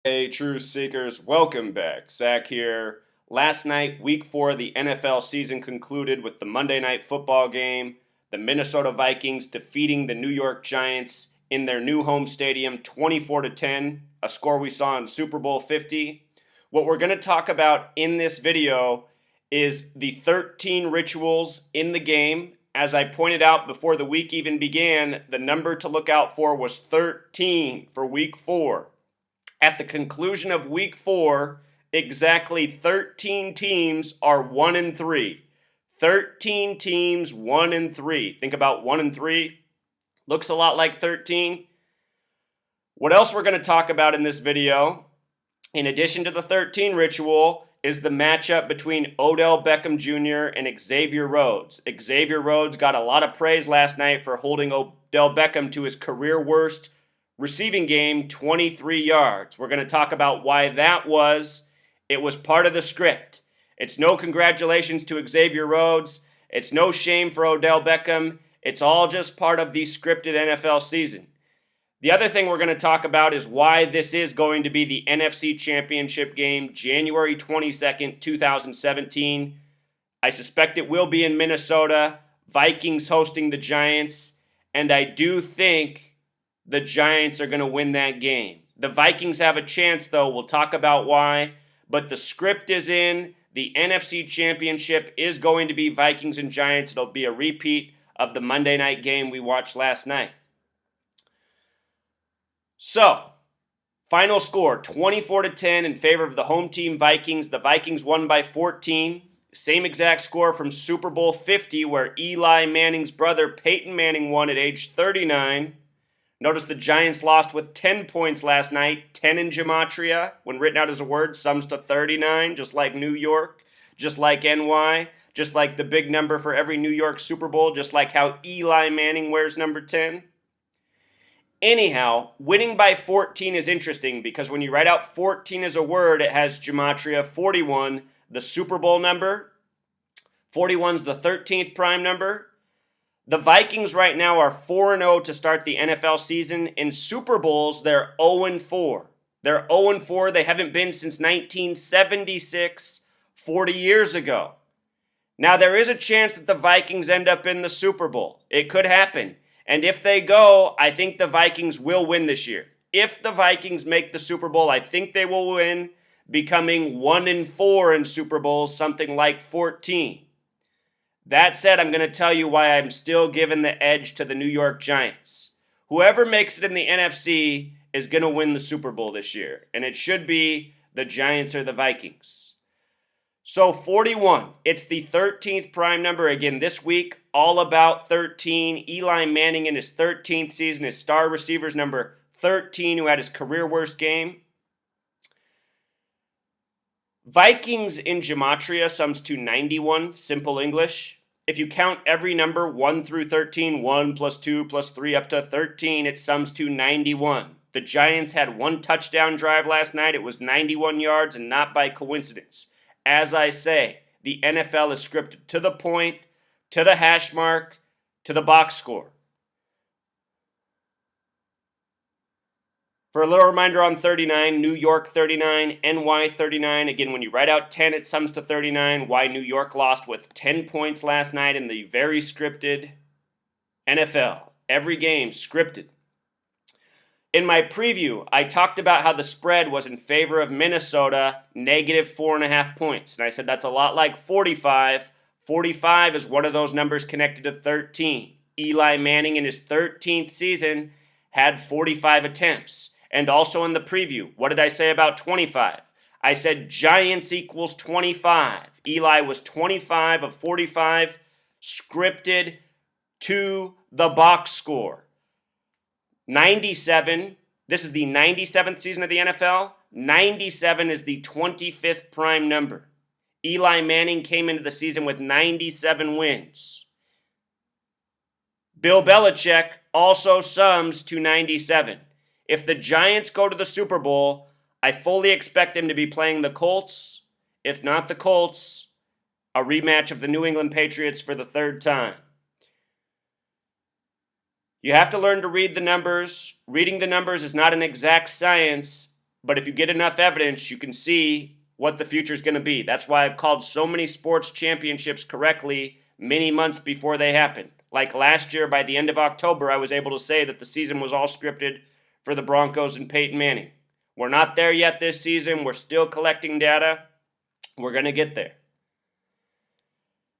Hey, Truth Seekers, welcome back. Zach here. Last night, week 4 of the NFL season concluded with the Monday Night Football game, the Minnesota Vikings defeating the New York Giants in their new home stadium 24-10, a score we saw in Super Bowl 50. What we're going to talk about in this video is the 13 rituals in the game. As I pointed out before the week even began, the number to look out for was 13 for week 4. At the conclusion of week 4, exactly 13 teams are 1-3. 13 teams 1-3. Think about 1-3. Looks a lot like 13. What else we're going to talk about in this video, in addition to the 13 ritual, is the matchup between Odell Beckham Jr. and Xavier Rhodes. Xavier Rhodes got a lot of praise last night for holding Odell Beckham to his career worst receiving game, 23 yards. We're going to talk about why that was. It was part of the script. It's no congratulations to Xavier Rhodes. It's no shame for Odell Beckham. It's all just part of the scripted NFL season. The other thing we're going to talk about is why this is going to be the NFC Championship game, January 22nd, 2017. I suspect it will be in Minnesota, Vikings hosting the Giants, and I do think the Giants are going to win that game. The Vikings have a chance, though. We'll talk about why. But the script is in. The NFC Championship is going to be Vikings and Giants. It'll be a repeat of the Monday night game we watched last night. So, final score, 24-10 in favor of the home team Vikings. The Vikings won by 14. Same exact score from Super Bowl 50, where Eli Manning's brother Peyton Manning won at age 39. Notice the Giants lost with 10 points last night. 10 in gematria, when written out as a word, sums to 39, just like New York, just like NY, just like the big number for every New York Super Bowl, just like how Eli Manning wears number 10. Anyhow, winning by 14 is interesting because when you write out 14 as a word, it has gematria 41, the Super Bowl number. 41 is the 13th prime number. The Vikings right now are 4-0 to start the NFL season. In Super Bowls, they're 0-4. They're 0-4. They haven't been since 1976, 40 years ago. Now, there is a chance that the Vikings end up in the Super Bowl. It could happen. And if they go, I think the Vikings will win this year. If the Vikings make the Super Bowl, I think they will win, becoming 1-4 in Super Bowls, something like 14. That said, I'm going to tell you why I'm still giving the edge to the New York Giants. Whoever makes it in the NFC is going to win the Super Bowl this year, and it should be the Giants or the Vikings. So 41, it's the 13th prime number again this week, all about 13. Eli Manning in his 13th season, his star receivers number 13, who had his career worst game. Vikings in gematria sums to 91, simple English. If you count every number 1 through 13, 1 plus 2 plus 3 up to 13, it sums to 91. The Giants had one touchdown drive last night. It was 91 yards and not by coincidence. As I say, the NFL is scripted to the point, to the hash mark, to the box score. For a little reminder on 39, New York 39, NY 39. Again, when you write out 10, it sums to 39. Why New York lost with 10 points last night in the very scripted NFL. Every game scripted. In my preview, I talked about how the spread was in favor of Minnesota, negative 4.5 points. And I said that's a lot like 45. 45 is one of those numbers connected to 13. Eli Manning in his 13th season had 45 attempts. And also in the preview, what did I say about 25? I said Giants equals 25. Eli was 25 of 45, scripted to the box score. 97, this is the 97th season of the NFL. 97 is the 25th prime number. Eli Manning came into the season with 97 wins. Bill Belichick also sums to 97. If the Giants go to the Super Bowl, I fully expect them to be playing the Colts. If not the Colts, a rematch of the New England Patriots for the third time. You have to learn to read the numbers. Reading the numbers is not an exact science. But if you get enough evidence, you can see what the future is going to be. That's why I've called so many sports championships correctly many months before they happened. Like last year, by the end of October, I was able to say that the season was all scripted for the Broncos and Peyton Manning. We're not there yet this season. We're still collecting data. We're going to get there.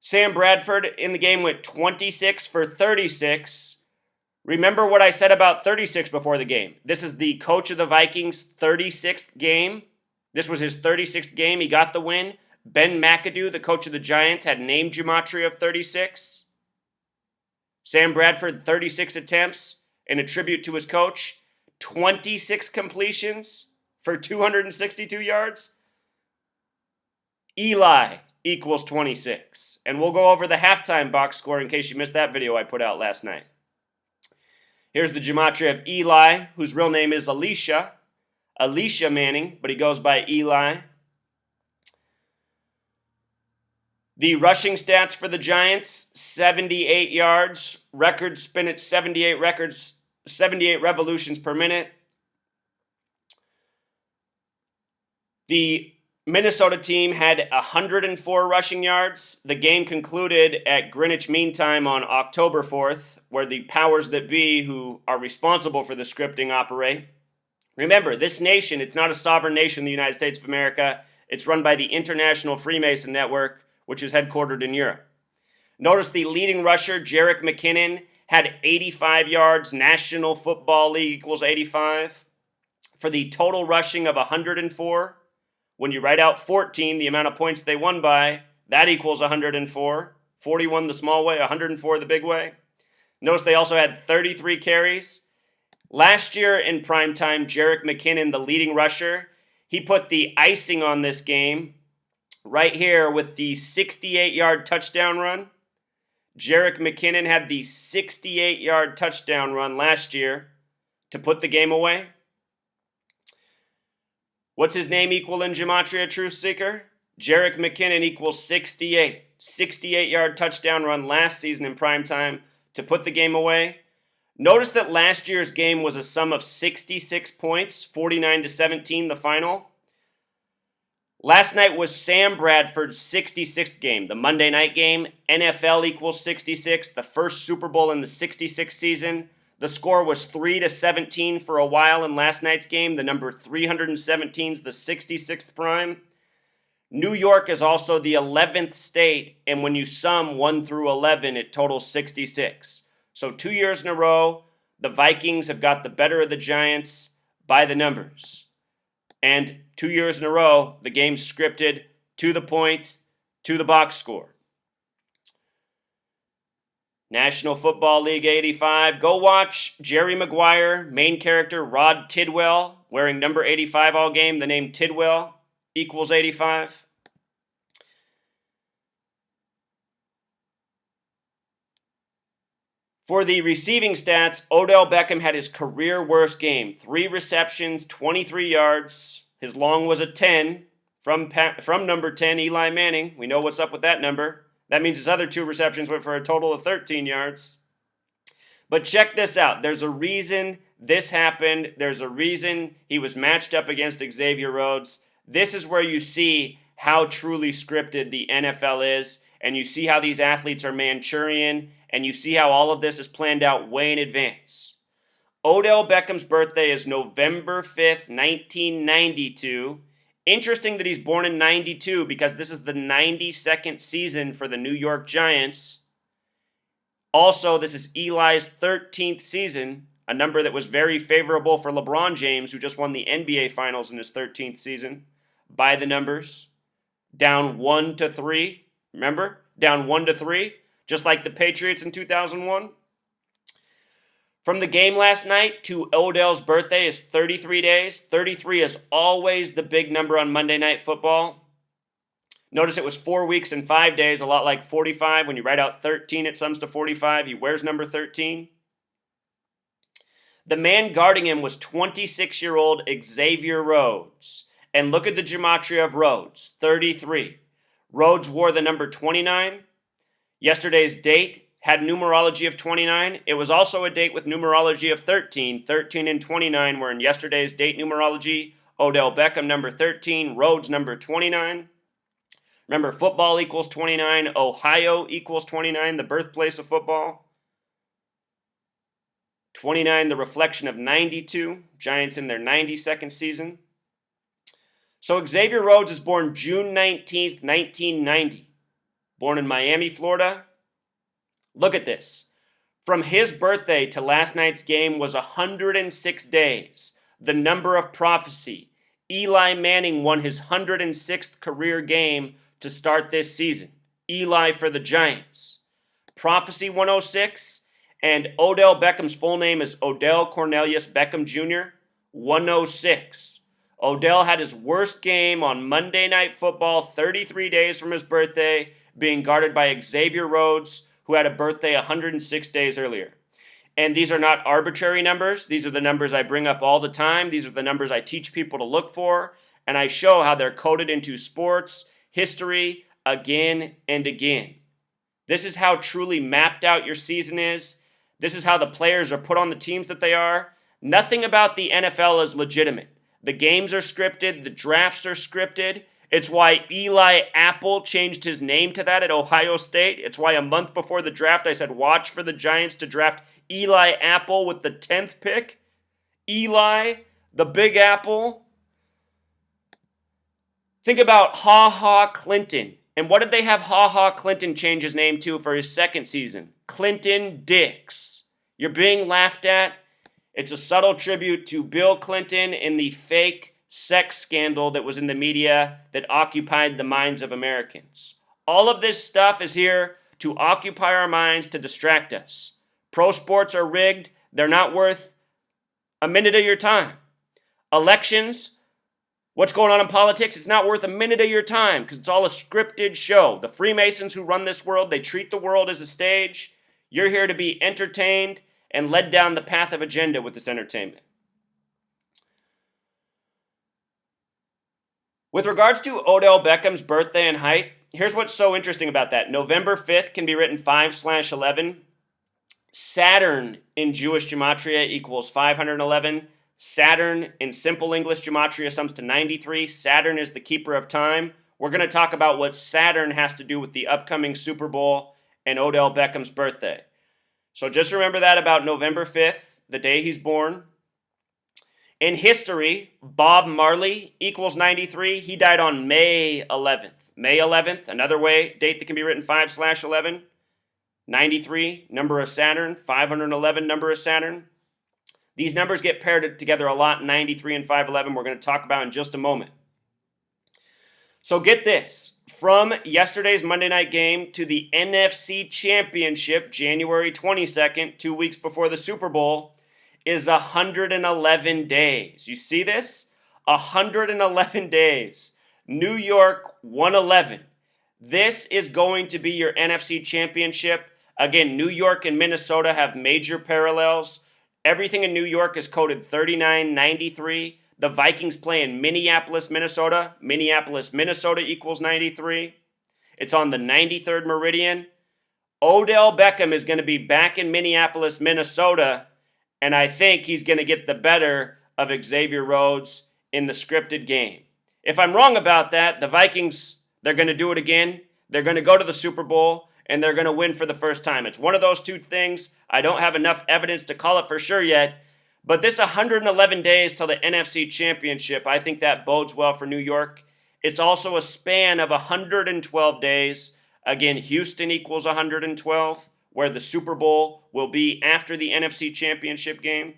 Sam Bradford in the game went 26 for 36. Remember what I said about 36 before the game. This is the coach of the Vikings' 36th game. This was his 36th game. He got the win. Ben McAdoo, the coach of the Giants, had name gematria of 36. Sam Bradford, 36 attempts, in a tribute to his coach. 26 completions for 262 yards. Eli equals 26. And we'll go over the halftime box score in case you missed that video I put out last night. Here's the gematria of Eli, whose real name is Alicia Manning, but he goes by Eli. The rushing stats for the Giants, 78 yards, record spin at 78 revolutions per minute. The Minnesota team had 104 rushing yards. The game concluded at Greenwich Mean Time on October 4th, where the powers that be who are responsible for the scripting operate. Remember, this nation, it's not a sovereign nation, the United States of America. It's run by the International Freemason Network, which is headquartered in Europe. Notice the leading rusher, Jerick McKinnon, had 85 yards. National Football League equals 85. For the total rushing of 104, when you write out 14, the amount of points they won by, that equals 104. 41 the small way, 104 the big way. Notice they also had 33 carries. Last year in primetime, Jerick McKinnon, the leading rusher, he put the icing on this game right here with the 68-yard touchdown run. Jerick McKinnon had the 68-yard touchdown run last year to put the game away. What's his name equal in Gematria, Truth Seeker? Jerick McKinnon equals 68. 68-yard touchdown run last season in primetime to put the game away. Notice that last year's game was a sum of 66 points, 49-17 the final. Last night was Sam Bradford's 66th game, the Monday night game. NFL equals 66, the first Super Bowl in the 66th season. The score was 3-17 for a while in last night's game. The number 317 is the 66th prime. New York is also the 11th state, and when you sum 1 through 11, it totals 66. So 2 years in a row, the Vikings have got the better of the Giants by the numbers. And 2 years in a row, the game's scripted to the point, to the box score. National Football League 85. Go watch Jerry Maguire, main character Rod Tidwell, wearing number 85 all game. The name Tidwell equals 85. For the receiving stats, Odell Beckham had his career worst game. 3 receptions, 23 yards. His long was a 10 from number 10, Eli Manning. We know what's up with that number. That means his other 2 receptions went for a total of 13 yards. But check this out. There's a reason this happened. There's a reason he was matched up against Xavier Rhodes. This is where you see how truly scripted the NFL is, and you see how these athletes are Manchurian, and you see how all of this is planned out way in advance. Odell Beckham's birthday is November 5th, 1992. Interesting that he's born in 92 because this is the 92nd season for the New York Giants. Also, this is Eli's 13th season, a number that was very favorable for LeBron James, who just won the NBA Finals in his 13th season. By the numbers, down 1-3. Remember? Down 1-3, just like the Patriots in 2001. From the game last night to Odell's birthday is 33 days. 33 is always the big number on Monday Night Football. Notice it was 4 weeks and 5 days, a lot like 45. When you write out 13, it sums to 45. He wears number 13. The man guarding him was 26-year-old Xavier Rhodes. And look at the gematria of Rhodes, 33. Rhodes wore the number 29. Yesterday's date had numerology of 29. It was also a date with numerology of 13. 13 and 29 were in yesterday's date numerology. Odell Beckham, number 13. Rhodes, number 29. Remember, football equals 29. Ohio equals 29, the birthplace of football. 29, the reflection of 92. Giants in their 92nd season. So Xavier Rhodes is born June 19th, 1990. Born in Miami, Florida. Look at this. From his birthday to last night's game was 106 days, the number of prophecy. Eli Manning won his 106th career game to start this season. Eli for the Giants. Prophecy 106, and Odell Beckham's full name is Odell Cornelius Beckham Jr., 106. Odell had his worst game on Monday Night Football 33 days from his birthday, being guarded by Xavier Rhodes, who had a birthday 106 days earlier. And these are not arbitrary numbers. These are the numbers I bring up all the time. These are the numbers I teach people to look for, and I show how they're coded into sports history again and again. This is how truly mapped out your season is. This is how the players are put on the teams that they are. Nothing about the NFL is legitimate. The games are scripted. The drafts are scripted. It's why Eli Apple changed his name to that at Ohio State. It's why a month before the draft I said watch for the Giants to draft Eli Apple with the 10th pick. Eli, the Big Apple. Think about Ha Ha Clinton. And what did they have Ha Ha Clinton change his name to for his second season? Clinton Dix. You're being laughed at. It's a subtle tribute to Bill Clinton and the fake sex scandal that was in the media that occupied the minds of Americans. All of this stuff is here to occupy our minds, to distract us. Pro sports are rigged. They're not worth a minute of your time. Elections, what's going on in politics, it's not worth a minute of your time because it's all a scripted show. The Freemasons who run this world, they treat the world as a stage. You're here to be entertained and led down the path of agenda with this entertainment. With regards to Odell Beckham's birthday and height, here's what's so interesting about that. November 5th can be written 5/11. Saturn in Jewish gematria equals 511. Saturn in simple English gematria sums to 93. Saturn is the keeper of time. We're going to talk about what Saturn has to do with the upcoming Super Bowl and Odell Beckham's birthday. So just remember that about November 5th, the day he's born. In history, Bob Marley equals 93. He died on May 11th. May 11th, another date that can be written 5/11. 93, number of Saturn. 511, number of Saturn. These numbers get paired together a lot, 93 and 511, we're going to talk about in just a moment. So get this. From yesterday's Monday night game to the NFC Championship, January 22nd, 2 weeks before the Super Bowl, is 111 days. You see this? 111 days. New York 111. This is going to be your NFC Championship. Again, New York and Minnesota have major parallels. Everything in New York is coded 39-93. The Vikings play in Minneapolis, Minnesota. Minneapolis, Minnesota equals 93. It's on the 93rd meridian. Odell Beckham is going to be back in Minneapolis, Minnesota, and I think he's going to get the better of Xavier Rhodes in the scripted game. If I'm wrong about that, the Vikings, they're going to do it again. They're going to go to the Super Bowl, and they're going to win for the first time. It's one of those two things. I don't have enough evidence to call it for sure yet, but this 111 days till the NFC Championship, I think that bodes well for New York. It's also a span of 112 days. Again, Houston equals 112, where the Super Bowl will be after the NFC Championship game.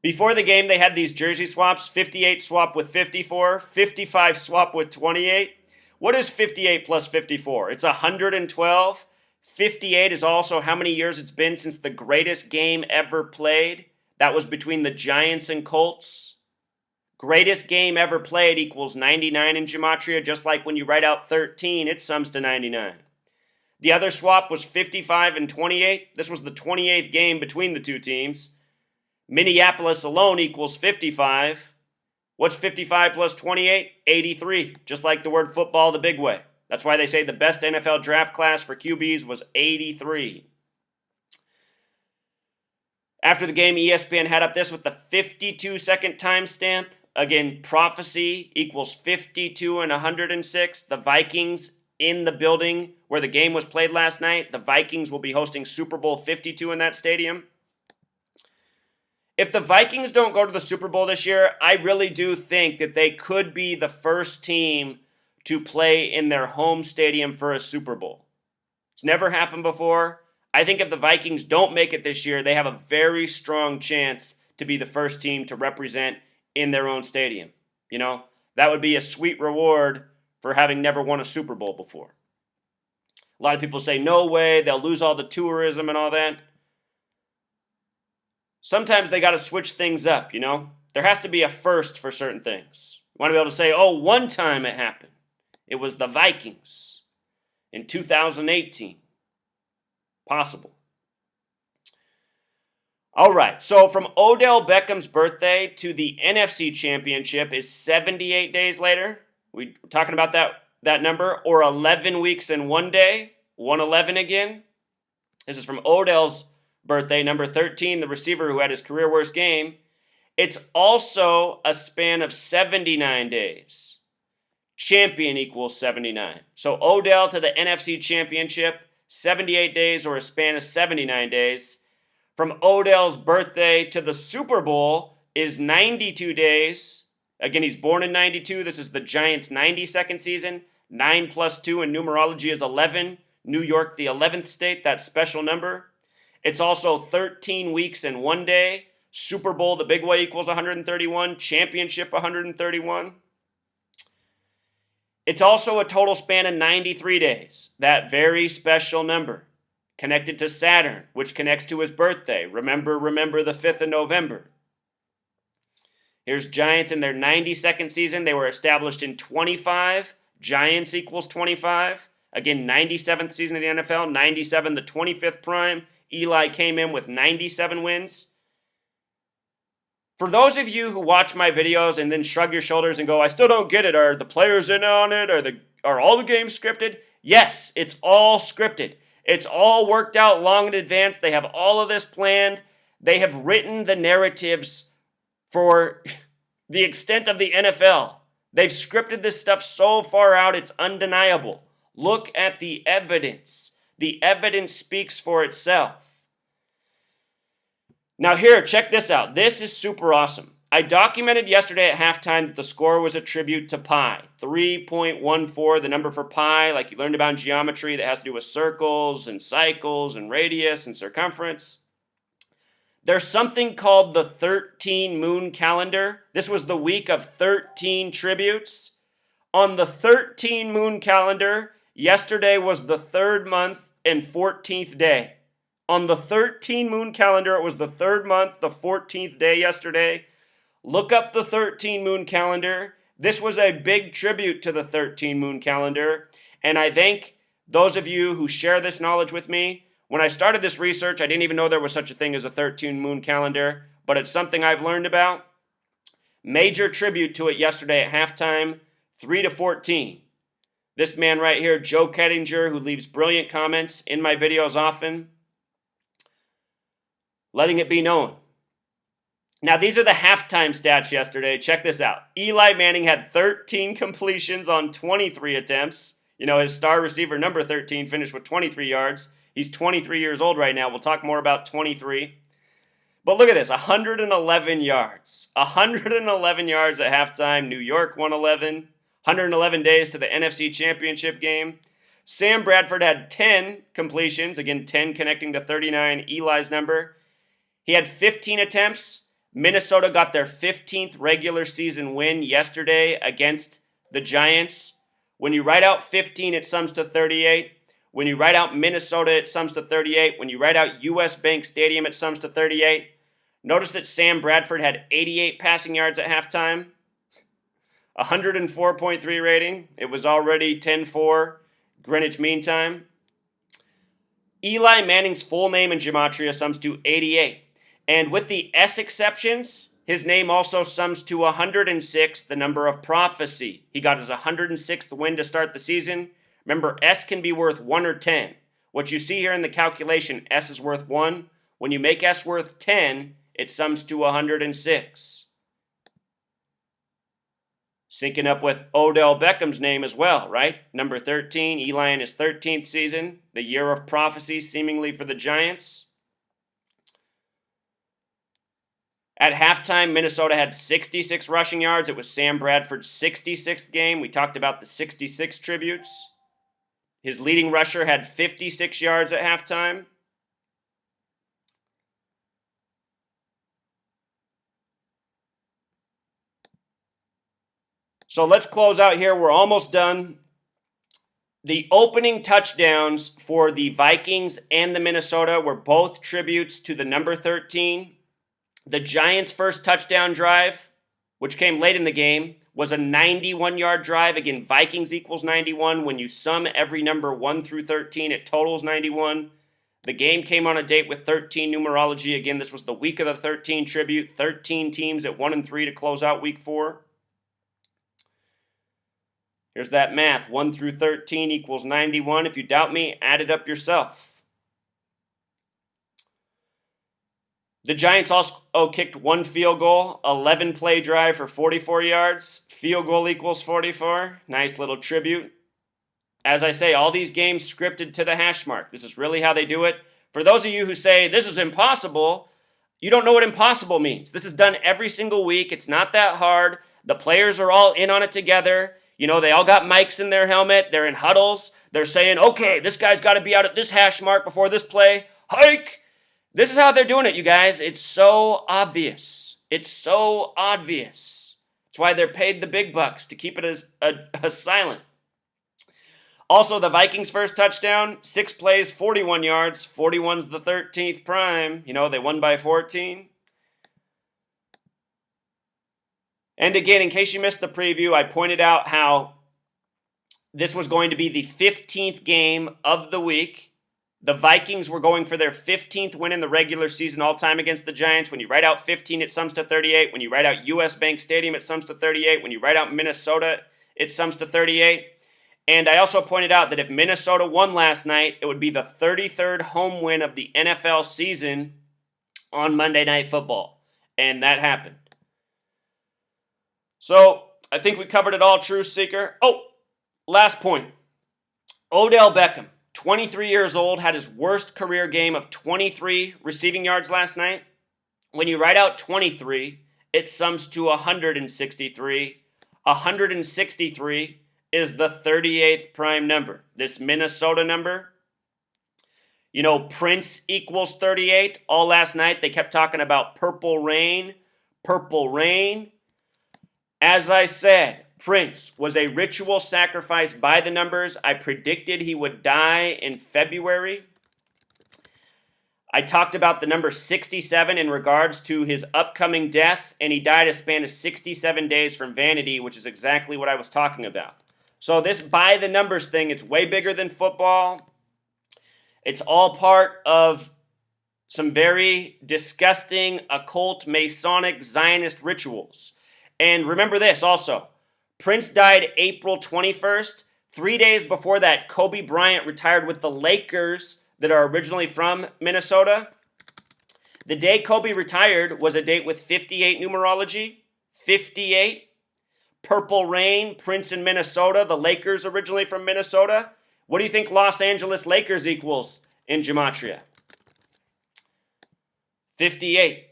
Before the game, they had these jersey swaps, 58 swap with 54, 55 swap with 28. What is 58 plus 54? It's 112. 58 is also how many years it's been since the greatest game ever played. That was between the Giants and Colts. Greatest game ever played equals 99 in gematria, just like when you write out 13, it sums to 99. The other swap was 55 and 28. This was the 28th game between the two teams. Minneapolis alone equals 55. What's 55 plus 28? 83. Just like the word football the big way. That's why they say the best NFL draft class for QBs was 83. After the game, ESPN had up this with the 52-second timestamp. Again, prophecy equals 52 and 106. The Vikings in the building where the game was played last night. The Vikings will be hosting Super Bowl 52 in that stadium. If the Vikings don't go to the Super Bowl this year, I really do think that they could be the first team to play in their home stadium for a Super Bowl. It's never happened before. I think if the Vikings don't make it this year, they have a very strong chance to be the first team to represent in their own stadium. You know, that would be a sweet reward for having never won a Super Bowl before. A lot of people say, no way, they'll lose all the tourism and all that. Sometimes they got to switch things up, you know. There has to be a first for certain things. You want to be able to say, oh, one time it happened. It was the Vikings in 2018. Possible. All right, so from Odell Beckham's birthday to the NFC Championship is 78 days later. We're talking about that number, or 11 weeks and 1 day, 111 again. This is from Odell's birthday, number 13, the receiver who had his career worst game. It's also a span of 79 days. Champion equals 79. So Odell to the NFC Championship, 78 days or a span of 79 days. From Odell's birthday to the Super Bowl is 92 days. Again, he's born in 92. This is the Giants' 92nd season. 9 plus 2 in numerology is 11. New York, the 11th state, that special number. It's also 13 weeks and 1 day. Super Bowl, the big way, equals 131. Championship, 131. It's also a total span of 93 days. That very special number. Connected to Saturn, which connects to his birthday. Remember the 5th of November. Here's Giants in their 92nd season. They were established in 25. Giants equals 25. Again, 97th season of the NFL. 97, the 25th prime. Eli came in with 97 wins. For those of you who watch my videos and then shrug your shoulders and go, I still don't get it. Are the players in on it? Are all the games scripted? Yes, it's all scripted. It's all worked out long in advance. They have all of this planned. They have written the narratives for the extent of the NFL. They've scripted this stuff so far out, it's undeniable. Look at the evidence. The evidence speaks for itself. Now here, check this out. This is super awesome. I documented yesterday at halftime that the score was a tribute to pi. 3.14, the number for pi, like you learned about in geometry, that has to do with circles and cycles and radius and circumference. There's something called the 13 moon calendar. This was the week of 13 tributes. On the 13 moon calendar, yesterday was the 3rd month and 14th day. On the 13 moon calendar, it was the 3rd month, the 14th day yesterday. Look up the 13 moon calendar. This was a big tribute to the 13 moon calendar. And I thank those of you who share this knowledge with me. When I started this research, I didn't even know there was such a thing as a 13 moon calendar, but it's something I've learned about. Major tribute to it yesterday at halftime, 3-14. This man right here, Joe Kettinger, who leaves brilliant comments in my videos often, letting it be known. Now, these are the halftime stats yesterday. Check this out. Eli Manning had 13 completions on 23 attempts. You know, his star receiver, number 13, finished with 23 yards. He's 23 years old right now. We'll talk more about 23. But look at this, 111 yards. 111 yards at halftime. New York 111. 111 days to the NFC Championship game. Sam Bradford had 10 completions. Again, 10 connecting to 39, Eli's number. He had 15 attempts. Minnesota got their 15th regular season win yesterday against the Giants. When you write out 15, it sums to 38. When you write out Minnesota, it sums to 38. When you write out US Bank Stadium, it sums to 38. Notice that Sam Bradford had 88 passing yards at halftime. 104.3 rating. It was already 10-4 Greenwich Mean Time. Eli Manning's full name in gematria sums to 88. And with the S exceptions, his name also sums to 106, the number of prophecy. He got his 106th win to start the season. Remember, S can be worth 1 or 10. What you see here in the calculation, S is worth 1. When you make S worth 10, it sums to 106. Syncing up with Odell Beckham's name as well, right? Number 13, Eli in his 13th season, the year of prophecy seemingly for the Giants. At halftime, Minnesota had 66 rushing yards. It was Sam Bradford's 66th game. We talked about the 66 tributes. His leading rusher had 56 yards at halftime. So let's close out here. We're almost done. The opening touchdowns for the Vikings and the Minnesota were both tributes to the number 13. The Giants' first touchdown drive, which came late in the game, was a 91-yard drive. Again, Vikings equals 91. When you sum every number 1 through 13, it totals 91. The game came on a date with 13 numerology. Again, this was the week of the 13 tribute. 13 teams at 1 and 3 to close out week 4. Here's that math. 1 through 13 equals 91. If you doubt me, add it up yourself. The Giants also kicked 1 field goal, 11-play drive for 44 yards. Field goal equals 44. Nice little tribute. As I say, all these games scripted to the hash mark. This is really how they do it. For those of you who say, this is impossible, you don't know what impossible means. This is done every single week. It's not that hard. The players are all in on it together. You know, they all got mics in their helmet. They're in huddles. They're saying, okay, this guy's got to be out at this hash mark before this play. Hike! This is how they're doing it, you guys. It's so obvious. It's so obvious. That's why they're paid the big bucks, to keep it as silent. Also, the Vikings' first touchdown, 6 plays, 41 yards. 41's the 13th prime. You know, they won by 14. And again, in case you missed the preview, I pointed out how this was going to be the 15th game of the week. The Vikings were going for their 15th win in the regular season all time against the Giants. When you write out 15, it sums to 38. When you write out US Bank Stadium, it sums to 38. When you write out Minnesota, it sums to 38. And I also pointed out that if Minnesota won last night, it would be the 33rd home win of the NFL season on Monday Night Football. And that happened. So, I think we covered it all, Truth Seeker. Oh, last point. Odell Beckham, 23 years old, had his worst career game of 23 receiving yards last night. When you write out 23, it sums to 163. 163 is the 38th prime number. This Minnesota number, you know, Prince equals 38. All last night, they kept talking about purple rain, purple rain. As I said, Prince was a ritual sacrifice by the numbers. I predicted he would die in February. I talked about the number 67 in regards to his upcoming death, and he died a span of 67 days from vanity, which is exactly what I was talking about. So this by the numbers thing, it's way bigger than football. It's all part of some very disgusting, occult, Masonic, Zionist rituals. And remember this also, Prince died April 21st. 3 days before that, Kobe Bryant retired with the Lakers that are originally from Minnesota. The day Kobe retired was a date with 58 numerology. 58. Purple Rain, Prince in Minnesota, the Lakers originally from Minnesota. What do you think Los Angeles Lakers equals in Gematria? 58.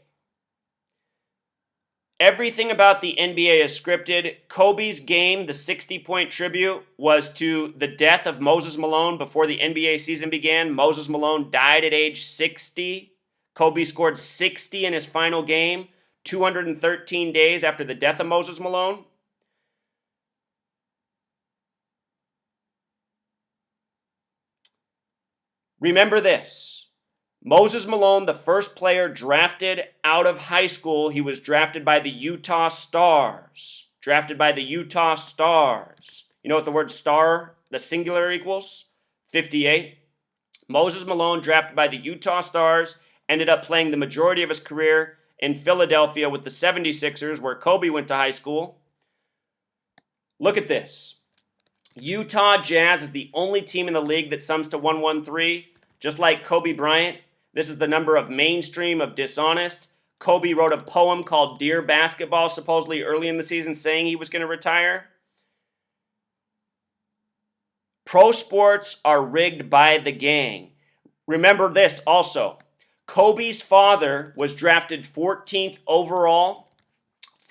Everything about the NBA is scripted. Kobe's game, the 60-point tribute, was to the death of Moses Malone before the NBA season began. Moses Malone died at age 60. Kobe scored 60 in his final game, 213 days after the death of Moses Malone. Remember this. Moses Malone, the first player drafted out of high school, he was drafted by the Utah Stars. Drafted by the Utah Stars. You know what the word star, the singular equals? 58. Moses Malone, drafted by the Utah Stars, ended up playing the majority of his career in Philadelphia with the 76ers, where Kobe went to high school. Look at this. Utah Jazz is the only team in the league that sums to 113, just like Kobe Bryant. This is the number of mainstream of dishonest. Kobe wrote a poem called Dear Basketball, supposedly early in the season, saying he was going to retire. Pro sports are rigged by the gang. Remember this also. Kobe's father was drafted 14th overall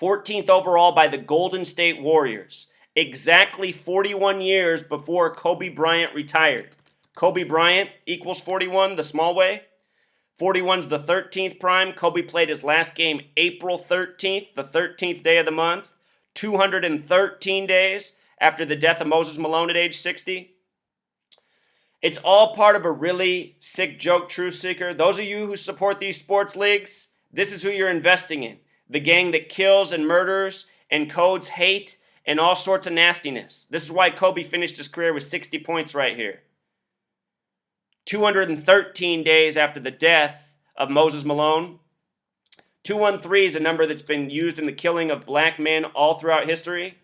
by the Golden State Warriors, exactly 41 years before Kobe Bryant retired. Kobe Bryant equals 41, the small way. 41's the 13th prime. Kobe played his last game April 13th, the 13th day of the month, 213 days after the death of Moses Malone at age 60. It's all part of a really sick joke, Truth Seeker. Those of you who support these sports leagues, this is who you're investing in. The gang that kills and murders and codes hate and all sorts of nastiness. This is why Kobe finished his career with 60 points right here. 213 days after the death of Moses Malone. 213 is a number that's been used in the killing of black men all throughout history.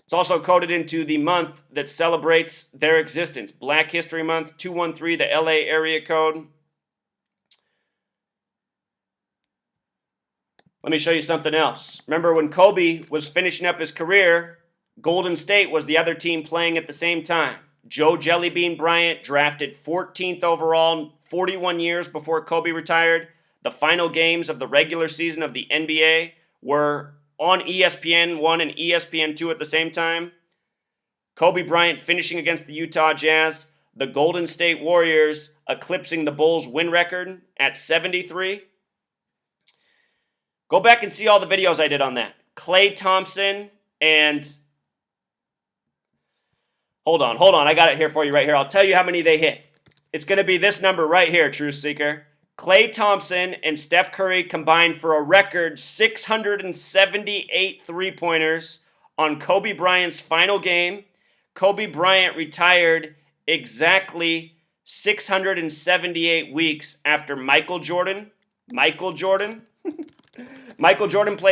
It's also coded into the month that celebrates their existence. Black History Month, 213, the LA area code. Let me show you something else. Remember when Kobe was finishing up his career, Golden State was the other team playing at the same time. Joe Jellybean Bryant, drafted 14th overall, 41 years before Kobe retired. The final games of the regular season of the NBA were on ESPN1 and ESPN2 at the same time. Kobe Bryant finishing against the Utah Jazz. The Golden State Warriors eclipsing the Bulls' win record at 73. Go back and see all the videos I did on that. Klay Thompson and... Hold on. I got it here for you right here. I'll tell you how many they hit. It's going to be this number right here, Truth Seeker. Klay Thompson and Steph Curry combined for a record 678 three-pointers on Kobe Bryant's final game. Kobe Bryant retired exactly 678 weeks after Michael Jordan played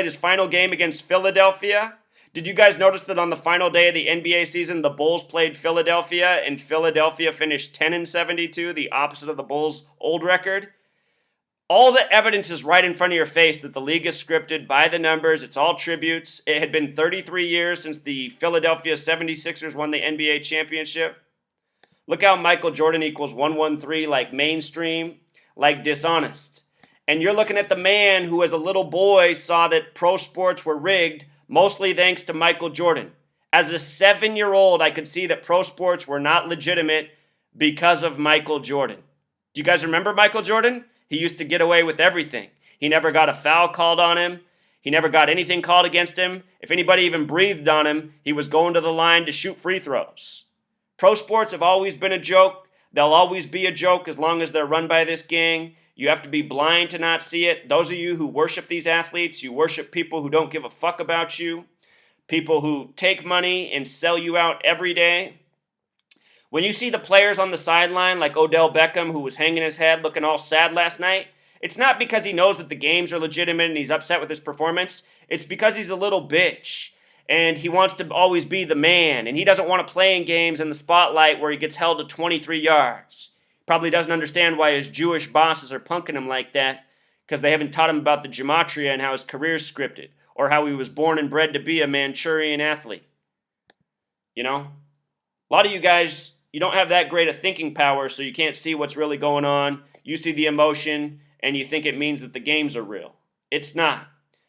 his final game against Philadelphia. Did you guys notice that on the final day of the NBA season, the Bulls played Philadelphia, and Philadelphia finished 10-72, the opposite of the Bulls' old record? All the evidence is right in front of your face that the league is scripted by the numbers. It's all tributes. It had been 33 years since the Philadelphia 76ers won the NBA championship. Look how Michael Jordan equals 113, like mainstream, like dishonest. And you're looking at the man who as a little boy saw that pro sports were rigged, mostly thanks to Michael Jordan. As a 7-year-old, I could see that pro sports were not legitimate because of Michael Jordan. Do you guys remember Michael Jordan? He used to get away with everything. He never got a foul called on him. He never got anything called against him. If anybody even breathed on him, he was going to the line to shoot free throws. Pro sports have always been a joke. They'll always be a joke as long as they're run by this gang. You have to be blind to not see it. Those of you who worship these athletes, you worship people who don't give a fuck about you, people who take money and sell you out every day. When you see the players on the sideline like Odell Beckham, who was hanging his head looking all sad last night, it's not because he knows that the games are legitimate and he's upset with his performance. It's because he's a little bitch and he wants to always be the man, and he doesn't want to play in games in the spotlight where he gets held to 23 yards. Probably doesn't understand why his Jewish bosses are punking him like that, because they haven't taught him about the gematria and how his career's scripted, or how he was born and bred to be a Manchurian athlete. You know? A lot of you guys, you don't have that great a thinking power, so you can't see what's really going on. You see the emotion, and you think it means that the games are real. It's not.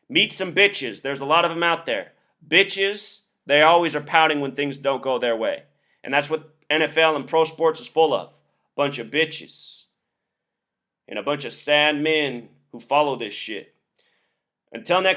Meet some bitches. There's a lot of them out there. Bitches, they always are pouting when things don't go their way. And that's what NFL and pro sports is full of. Bunch of bitches. And a bunch of sad men who follow this shit. Until next time.